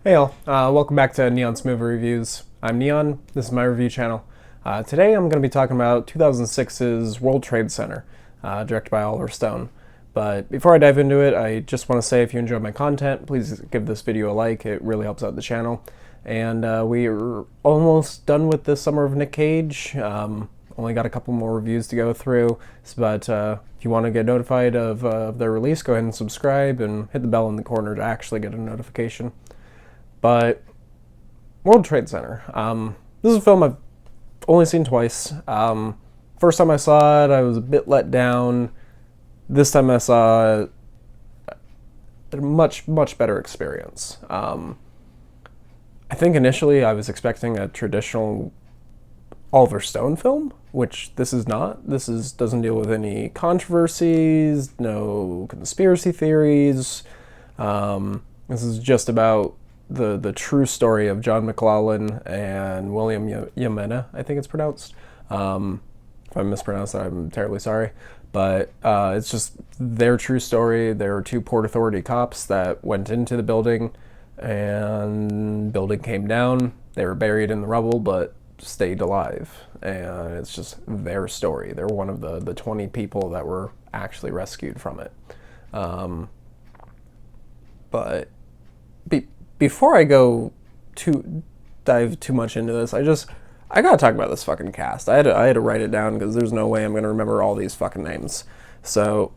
Hey all, welcome back to Neon's Movie Reviews. I'm Neon, this is my review channel. Today I'm going to be talking about 2006's World Trade Center, directed by Oliver Stone. But before I dive into it, I just want to say if you enjoyed my content, please give this video a like, it really helps out the channel. And we're almost done with the Summer of Nic Cage. Only got a couple more reviews to go through, but if you want to get notified of their release, go ahead and subscribe and hit the bell in the corner to actually get a notification. But World Trade Center. This is a film I've only seen twice. First time I saw it, I was a bit let down. This time I saw it, a much better experience. I think initially I was expecting a traditional Oliver Stone film, which this is not. Doesn't deal with any controversies, no conspiracy theories. This is just about the true story of John McClellan and William Yamena, I think it's pronounced. If I mispronounced that, I'm terribly sorry. But it's just their true story. There were two Port Authority cops that went into the building, and building came down. They were buried in the rubble, but stayed alive. And it's just their story. They're one of the 20 people that were actually rescued from it. But before I go dive too much into this, I gotta talk about this fucking cast. I had to write it down because there's no way I'm gonna remember all these fucking names. So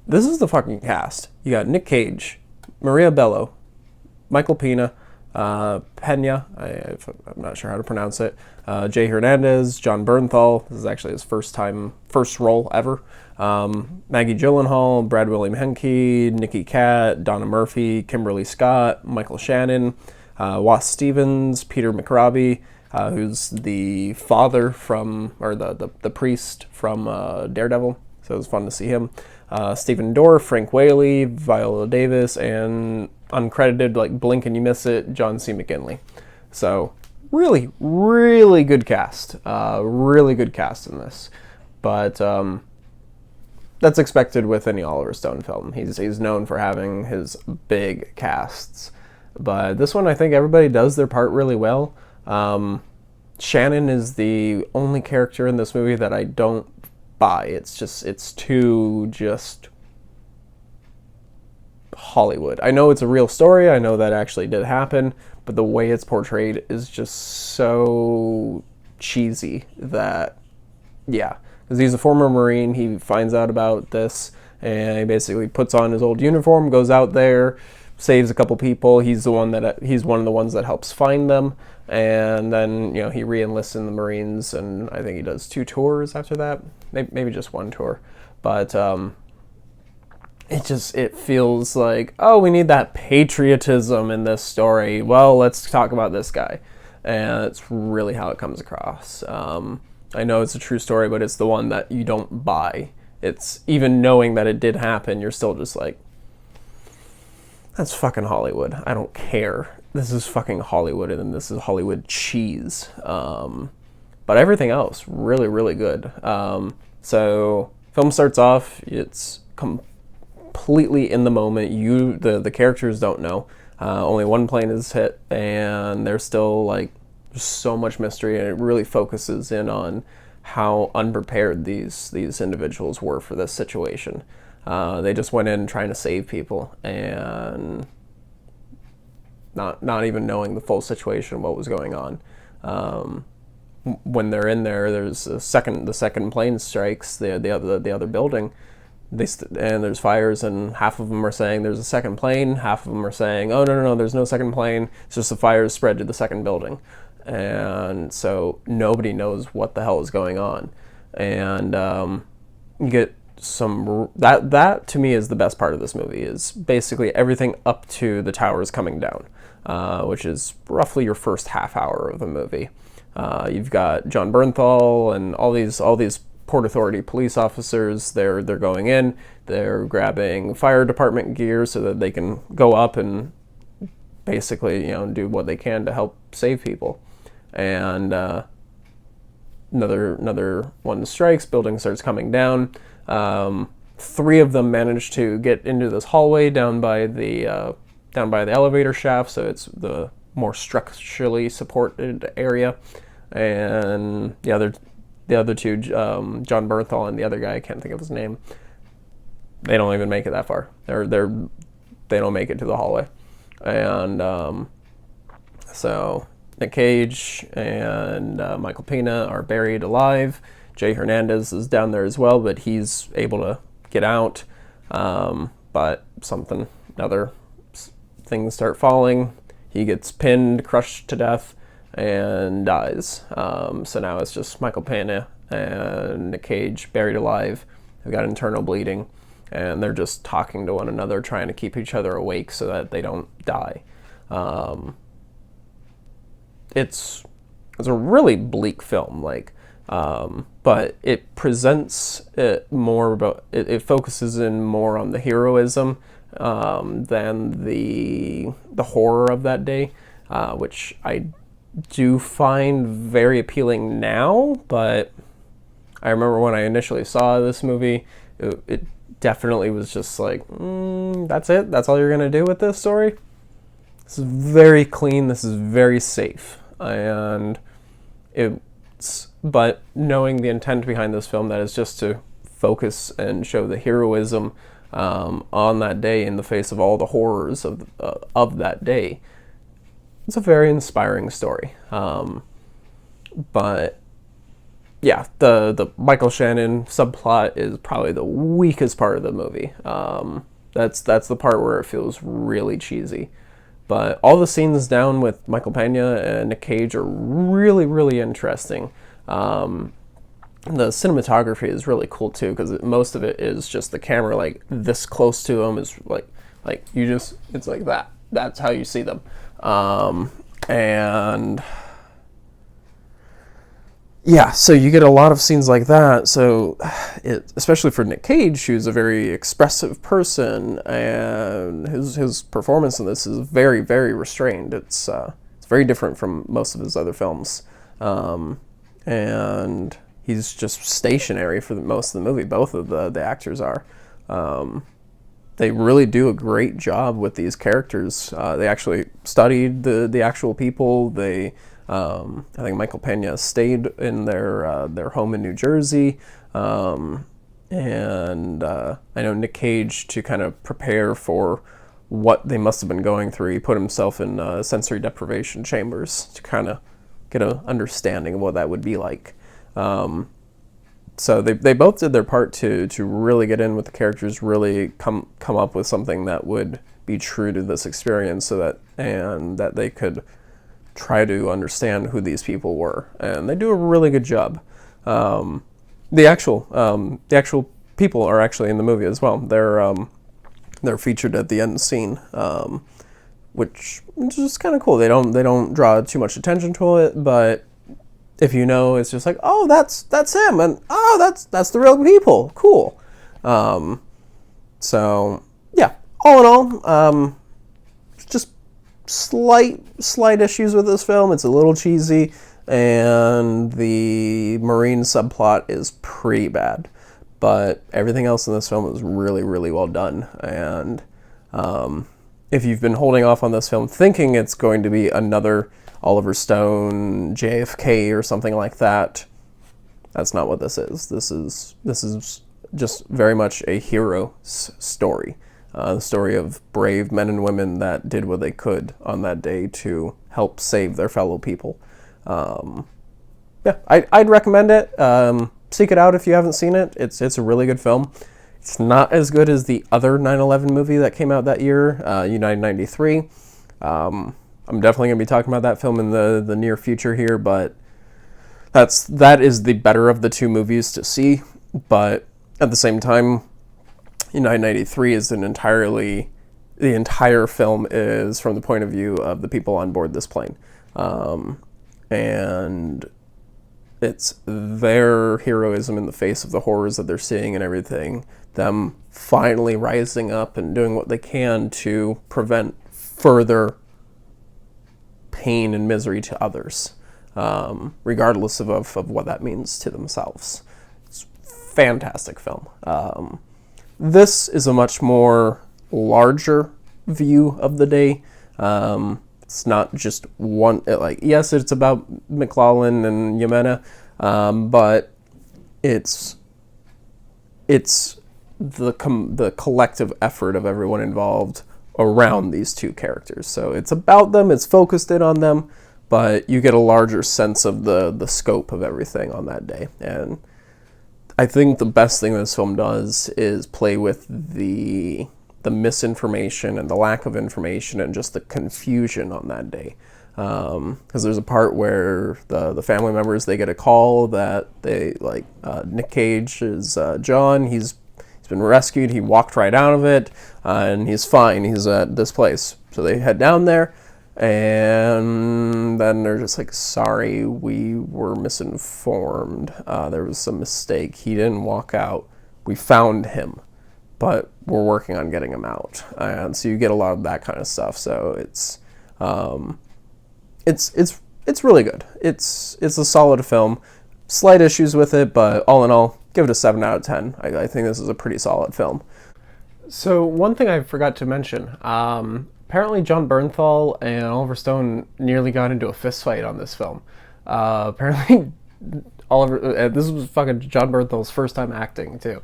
this is the fucking cast. You got Nick Cage, Maria Bello, Michael Pena, Pena, I'm not sure how to pronounce it, Jay Hernandez, John Bernthal. This is actually his first role ever. Maggie Gyllenhaal, Brad William Henke, Nicky, Katt, Donna Murphy, Kimberly Scott, Michael Shannon, Was Stevens, Peter McRobbie, who's the father from, or the priest from Daredevil, so it was fun to see him. Stephen Dorff, Frank Whaley, Viola Davis, and uncredited, like blink and you miss it, John C. McGinley. So really good cast. Really good cast in this. But that's expected with any Oliver Stone film. He's known for having his big casts. But this one, I think everybody does their part really well. Shannon is the only character in this movie that I don't buy. It's too just Hollywood. I know it's a real story. I know that actually did happen, but the way it's portrayed is just so cheesy that, yeah. Because he's a former Marine, he finds out about this, and he basically puts on his old uniform, goes out there, saves a couple people. He's one of the ones that helps find them, and then he re-enlists in the Marines, and I think he does 2 tours after that, maybe just 1 tour, but it feels like, oh, we need that patriotism in this story. Well, let's talk about this guy, and it's really how it comes across. I know it's a true story, but it's the one that you don't buy. It's even knowing that it did happen, you're still just like, that's fucking Hollywood. I don't care. This is fucking Hollywood, and this is Hollywood cheese. But everything else, really good. So film starts off, it's completely in the moment. The characters don't know. Only one plane is hit, and there's still like so much mystery, and it really focuses in on how unprepared these individuals were for this situation. They just went in trying to save people, and not even knowing the full situation, what was going on. When they're in there, there's the second plane strikes the other building. And there's fires, and half of them are saying there's a second plane, half of them are saying, oh no, there's no second plane, it's just the fires spread to the second building. And so nobody knows what the hell is going on. And you get that to me is the best part of this movie, is basically everything up to the towers coming down, which is roughly your first half hour of the movie. You've got John Bernthal and all these Port Authority police officers. They're going in, they're grabbing fire department gear so that they can go up and basically do what they can to help save people. And another one strikes, building starts coming down. 3 of them manage to get into this hallway down by the down by the elevator shaft, so it's the more structurally supported area. And the other two, John Bernthal and the other guy, I can't think of his name, they don't even make it that far. They don't make it to the hallway. And so Nic Cage and Michael Pena are buried alive. Jay Hernandez is down there as well, but he's able to get out. But other things start falling. He gets pinned, crushed to death, and dies. So now it's just Michael Pena and Nic Cage buried alive. They've got internal bleeding, and they're just talking to one another, trying to keep each other awake so that they don't die. It's a really bleak film, but it presents it more about it focuses in more on the heroism than the horror of that day, which I do find very appealing now. But I remember when I initially saw this movie, it definitely was just like, that's it? That's all you're gonna do with this story? This is very clean. This is very safe, and but knowing the intent behind this film, that is just to focus and show the heroism on that day in the face of all the horrors of that day. It's a very inspiring story. But yeah, the Michael Shannon subplot is probably the weakest part of the movie. That's the part where it feels really cheesy. But all the scenes down with Michael Pena and Nic Cage are really, really interesting. The cinematography is really cool too, because most of it is just the camera like this close to them, is like it's like that. That's how you see them. And yeah, so you get a lot of scenes like that. So especially for Nic Cage, who's a very expressive person, and his performance in this is very, very restrained. It's very different from most of his other films. And he's just stationary for most of the movie. Both of the actors are. They really do a great job with these characters. They actually studied the actual people. I think Michael Pena stayed in their home in New Jersey. And I know Nic Cage, to kind of prepare for what they must have been going through, he put himself in sensory deprivation chambers to kind of get an understanding of what that would be like. So they both did their part to really get in with the characters, really come up with something that would be true to this experience, that they could try to understand who these people were, and they do a really good job. The actual people are actually in the movie as well. They're featured at the end scene, which is just kind of cool. They don't draw too much attention to it, but if you know, it's just like, oh, that's him, and oh, that's the real people. Cool. So yeah, all in all, just slight issues with this film. It's a little cheesy, and the Marine subplot is pretty bad, but everything else in this film is really, really well done. And if you've been holding off on this film thinking it's going to be another Oliver Stone, JFK, or something like that, that's not what this is. This is just very much a hero's story. The story of brave men and women that did what they could on that day to help save their fellow people. Yeah, I'd recommend it. Seek it out if you haven't seen it. It's a really good film. It's not as good as the other 9/11 movie that came out that year, United 93. I'm definitely going to be talking about that film in the near future here, but that is the better of the two movies to see. But at the same time, United 93 is the entire film is from the point of view of the people on board this plane. And it's their heroism in the face of the horrors that they're seeing and everything, them finally rising up and doing what they can to prevent further pain and misery to others, regardless of what that means to themselves. It's a fantastic film. This is a much more larger view of the day. It's not just one, like, yes, it's about McLaughlin and Yemena, but it's the collective effort of everyone involved around these two characters. So it's about them, it's focused in on them, but you get a larger sense of the scope of everything on that day. And I think the best thing this film does is play with the misinformation and the lack of information and just the confusion on that day. Because there's a part where the family members, they get a call that they, like, Nic Cage is John, he's been rescued, he walked right out of it, and he's fine, he's at this place. So they head down there, and then they're just like, sorry, we were misinformed, there was some mistake, he didn't walk out, we found him, but we're working on getting him out. And so you get a lot of that kind of stuff. So it's really good. It's a solid film. Slight issues with it, but all in all, give it a 7 out of 10. I think this is a pretty solid film. So one thing I forgot to mention, apparently Jon Bernthal and Oliver Stone nearly got into a fist fight on this film. Apparently this was fucking Jon Bernthal's first time acting too.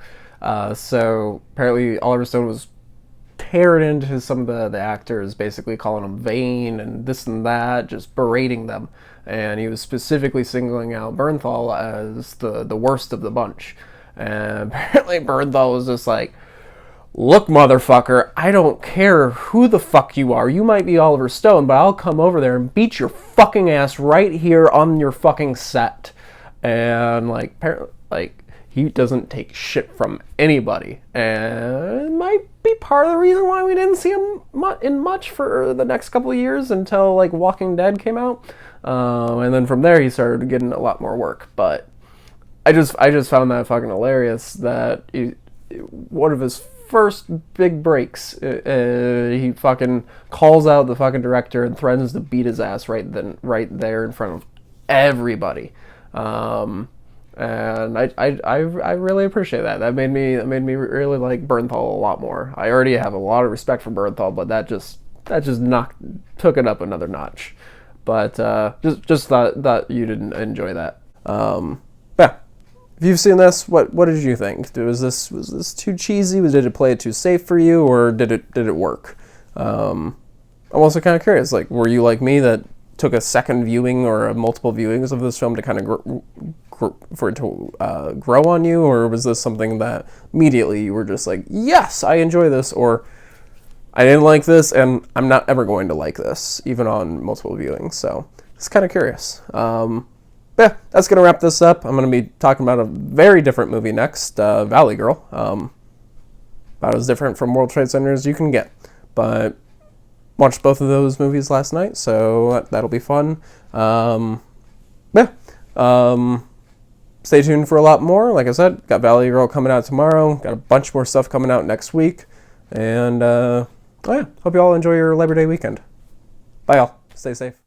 So apparently Oliver Stone was tearing into some of the actors, basically calling them vain and this and that, just berating them. And he was specifically singling out Bernthal as the worst of the bunch. And apparently Bernthal was just like, look, motherfucker, I don't care who the fuck you are. You might be Oliver Stone, but I'll come over there and beat your fucking ass right here on your fucking set. And he doesn't take shit from anybody, and it might be part of the reason why we didn't see him in much for the next couple of years until, like, Walking Dead came out, and then from there he started getting a lot more work. But I just found that fucking hilarious that one of his first big breaks, he fucking calls out the fucking director and threatens to beat his ass right there in front of everybody. And I really appreciate that. That made me really like Bernthal a lot more. I already have a lot of respect for Bernthal, but that just took it up another notch. But just thought you didn't enjoy that. Yeah. If you've seen this, what did you think? Was this too cheesy? Did it play it too safe for you, or did it work? I'm also kind of curious. Like, were you like me that took a second viewing or multiple viewings of this film to kind of for it to grow on you, or was this something that immediately you were just like, yes, I enjoy this, or I didn't like this and I'm not ever going to like this, even on multiple viewings? So it's kind of curious. Yeah, that's gonna wrap this up. I'm gonna be talking about a very different movie next, Valley Girl. About as different from World Trade Center as you can get, but watched both of those movies last night, so that'll be fun. Yeah. Stay tuned for a lot more. Like I said, got Valley Girl coming out tomorrow. Got a bunch more stuff coming out next week. And, yeah, hope you all enjoy your Labor Day weekend. Bye, y'all. Stay safe.